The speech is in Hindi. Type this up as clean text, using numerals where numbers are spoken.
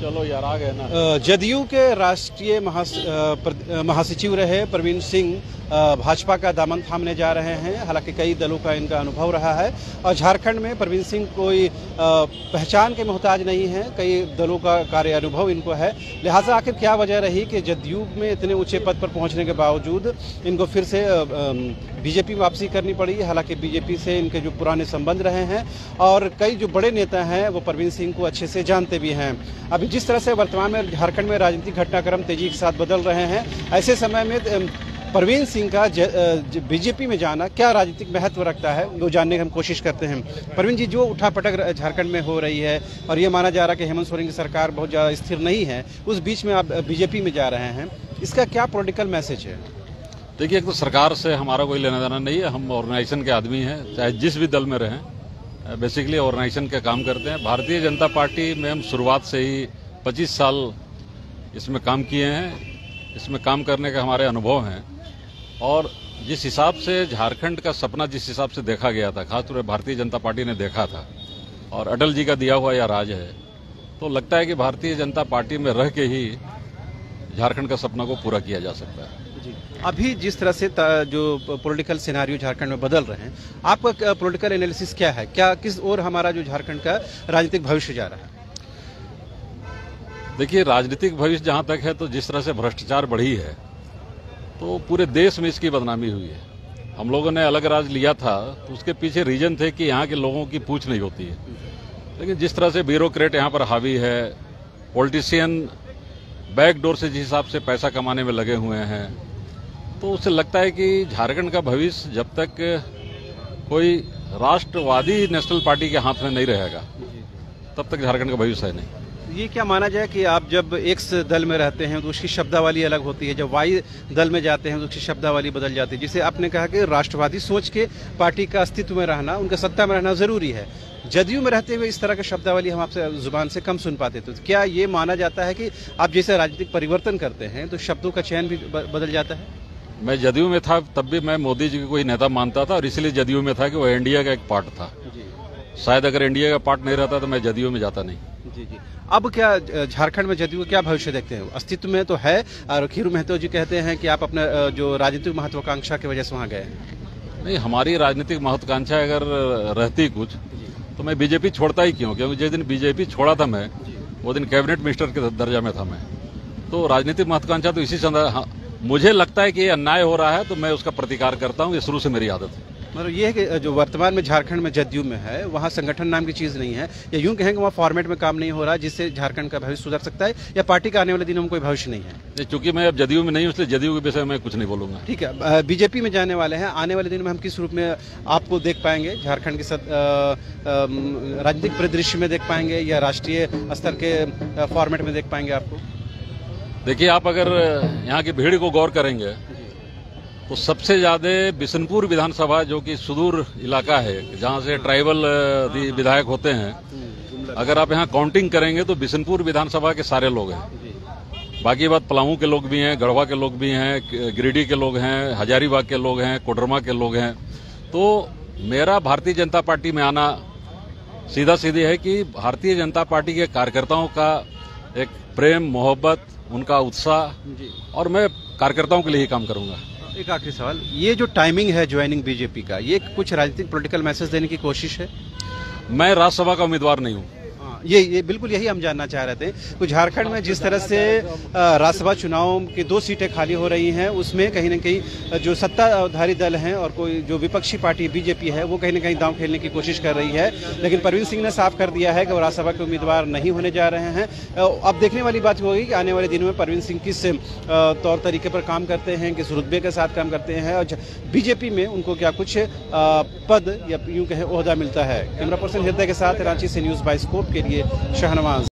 चलो यार आ गए ना। जदयू के राष्ट्रीय महासचिव रहे प्रवीण सिंह भाजपा का दामन थामने जा रहे हैं। हालांकि कई दलों का इनका अनुभव रहा है और झारखंड में प्रवीण सिंह कोई पहचान के मोहताज नहीं है, कई दलों का कार्य अनुभव इनको है। लिहाजा आखिर क्या वजह रही कि जदयू में इतने ऊंचे पद पर पहुंचने के बावजूद इनको फिर से बीजेपी में वापसी करनी पड़ी। हालांकि बीजेपी से इनके जो पुराने संबंध रहे हैं और कई जो बड़े नेता हैं वो प्रवीण सिंह को अच्छे से जानते भी हैं। अभी जिस तरह से वर्तमान में झारखंड में राजनीतिक घटनाक्रम तेजी के साथ बदल रहे हैं, ऐसे समय में प्रवीण सिंह का बीजेपी में जाना क्या राजनीतिक महत्व रखता है वो जानने की हम कोशिश करते हैं। प्रवीण जी, जो उठापटक झारखंड में हो रही है और ये माना जा रहा है कि हेमंत सोरेन की सरकार बहुत ज़्यादा स्थिर नहीं है, उस बीच में आप बीजेपी में जा रहे हैं, इसका क्या पॉलिटिकल मैसेज है? देखिए, एक तो सरकार से हमारा कोई लेना देना नहीं है। हम ऑर्गेनाइजेशन के आदमी हैं, चाहे जिस भी दल में रहें, बेसिकली ऑर्गेनाइजेशन का काम करते हैं। भारतीय जनता पार्टी में हम शुरुआत से ही 25 साल इसमें काम किए हैं। इसमें काम करने के हमारे अनुभव हैं और जिस हिसाब से झारखंड का सपना जिस हिसाब से देखा गया था, खासतौर पर भारतीय जनता पार्टी ने देखा था और अटल जी का दिया हुआ यह राज है, तो लगता है कि भारतीय जनता पार्टी में रह के ही झारखंड का सपना को पूरा किया जा सकता है। अभी जिस तरह से जो पॉलिटिकल सिनेरियो झारखंड में बदल रहे हैं, आपका पॉलिटिकल एनालिसिस क्या है? क्या किस ओर हमारा जो झारखंड का राजनीतिक भविष्य जा रहा है? देखिए, राजनीतिक भविष्य जहां तक है, तो जिस तरह से भ्रष्टाचार बढ़ी है तो पूरे देश में इसकी बदनामी हुई है। हम लोगों ने अलग राज लिया था तो उसके पीछे रीजन थे कि यहाँ के लोगों की पूछ नहीं होती है, लेकिन जिस तरह से ब्यूरोक्रेट यहाँ पर हावी है, पॉलिटिशियन बैकडोर से जिस हिसाब से पैसा कमाने में लगे हुए हैं, तो उससे लगता है कि झारखंड का भविष्य जब तक कोई राष्ट्रवादी नेशनल पार्टी के हाथ में नहीं रहेगा तब तक झारखंड का भविष्य है नहीं। ये क्या माना जाए कि आप जब एक्स दल में रहते हैं तो उसकी शब्दावली अलग होती है, जब वाई दल में जाते हैं तो उसकी शब्दावली बदल जाती है। जिसे आपने कहा कि राष्ट्रवादी सोच के पार्टी का अस्तित्व में रहना, उनका सत्ता में रहना जरूरी है। जदयू में रहते हुए इस तरह की शब्दावली हम आपसे जुबान से कम सुन पाते थे। तो क्या ये माना जाता है कि आप जैसे राजनीतिक परिवर्तन करते हैं तो शब्दों का चयन भी बदल जाता है? मैं जदयू में था तब भी मैं मोदी जी को कोई नेता मानता था और इसलिए जदयू में था कि वो इंडिया का एक पार्ट था। शायद अगर इंडिया का पार्ट नहीं रहता तो मैं जदयू में जाता नहीं। जी जी। अब क्या झारखंड में जदयू क्या भविष्य देखते हैं? अस्तित्व में तो है और खीरू महतो जी कहते हैं कि आप अपने जो राजनीतिक महत्वाकांक्षा की वजह से वहाँ गए हैं। नहीं, हमारी राजनीतिक महत्वाकांक्षा अगर रहती कुछ तो मैं बीजेपी छोड़ता ही क्यों? क्योंकि जिस दिन बीजेपी छोड़ा था मैं, वो दिन कैबिनेट मिनिस्टर के दर्जा में था मैं। तो राजनीतिक महत्वाकांक्षा तो इसी से मुझे लगता है कि ये अन्याय हो रहा है तो मैं उसका प्रतिकार करता हूँ। ये शुरू से मेरी आदत है। मतलब ये है कि जो वर्तमान में झारखंड में जदयू में है वहाँ संगठन नाम की चीज़ नहीं है, या यूं कहें कि वहाँ फॉर्मेट में काम नहीं हो रहा जिससे झारखंड का भविष्य सुधर सकता है, या पार्टी का आने वाले दिनों में कोई भविष्य नहीं है? चूंकि मैं अब जदयू में नहीं हूँ इसलिए जदयू के विषय में कुछ नहीं बोलूंगा। ठीक है, बीजेपी में जाने वाले हैं, आने वाले दिनों में हम किस रूप में आपको देख पाएंगे? झारखंड के राजनीतिक परिदृश्य में देख पाएंगे या राष्ट्रीय स्तर के फॉर्मेट में देख पाएंगे आपको? देखिए, आप अगर यहाँ की भीड़ को गौर करेंगे तो सबसे ज्यादा बिशनपुर विधानसभा, जो कि सुदूर इलाका है जहाँ से ट्राइबल विधायक होते हैं, अगर आप यहाँ काउंटिंग करेंगे तो बिशनपुर विधानसभा के सारे लोग हैं। बाकी बात पलामू के लोग भी हैं, गढ़वा के लोग भी हैं, गिरिडीह के लोग हैं, हजारीबाग के लोग हैं, कोडरमा के लोग हैं। तो मेरा भारतीय जनता पार्टी में आना सीधा सीधी है कि भारतीय जनता पार्टी के कार्यकर्ताओं का एक प्रेम, मोहब्बत, उनका उत्साह, और मैं कार्यकर्ताओं के लिए ही काम करूंगा। एक आखिरी सवाल, ये जो टाइमिंग है ज्वाइनिंग बीजेपी का, ये कुछ राजनीतिक पॉलिटिकल मैसेज देने की कोशिश है? मैं राज्यसभा का उम्मीदवार नहीं हूँ। ये बिल्कुल यही हम जानना चाह रहे थे। तो झारखंड में जिस तरह से राज्यसभा चुनाव की 2 सीटें खाली हो रही हैं, उसमें कहीं न कहीं जो सत्ताधारी दल हैं और कोई जो विपक्षी पार्टी बीजेपी है वो कहीं न कहीं दांव खेलने की कोशिश कर रही है। लेकिन प्रवीण सिंह ने साफ कर दिया है कि वो राज्यसभा के उम्मीदवार नहीं होने जा रहे हैं। अब देखने वाली बात होगी कि आने वाले दिनों में प्रवीण सिंह किस तौर तरीके पर काम करते हैं, किस रुतबे के साथ काम करते हैं और बीजेपी में उनको क्या कुछ पद या यूं कहें ओहदा मिलता है। कैमरा पर्सन हृदय के साथ रांची से न्यूज़ बाइस्कोप के लिए शाहनवाज।